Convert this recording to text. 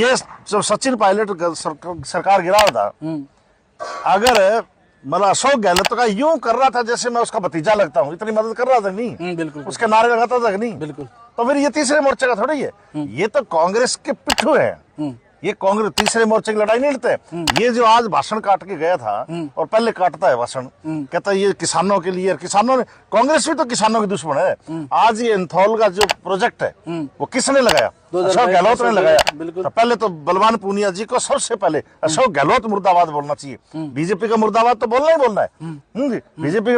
ये जब सचिन पायलट सरकार गिरा था, अगर मतलब अशोक गहलोत का यूं कर रहा था जैसे मैं उसका भतीजा लगता हूँ, इतनी मदद कर रहा था नहीं, बिल्कुल उसके नारे लगाता था नहीं, बिल्कुल। तो फिर ये तीसरे मोर्चे का थोड़ी है, ये तो कांग्रेस के पिट्ठू है। ये कांग्रेस तीसरे मोर्चे की लड़ाई नहीं लड़ते। ये जो आज भाषण काट के गया था और पहले काटता है भाषण, कहता है ये किसानों के लिए, किसानों ने, कांग्रेस भी तो किसानों की दुश्मन है। आज ये इंथौल का जो प्रोजेक्ट है वो किसने लगाया? अशोक गहलोत ने लगाया। तो पहले तो बलवान पूनिया जी को सबसे पहले अशोक गहलोत मुर्दाबाद बोलना चाहिए। बीजेपी का मुर्दाबाद तो बोलना ही बोलना है। बीजेपी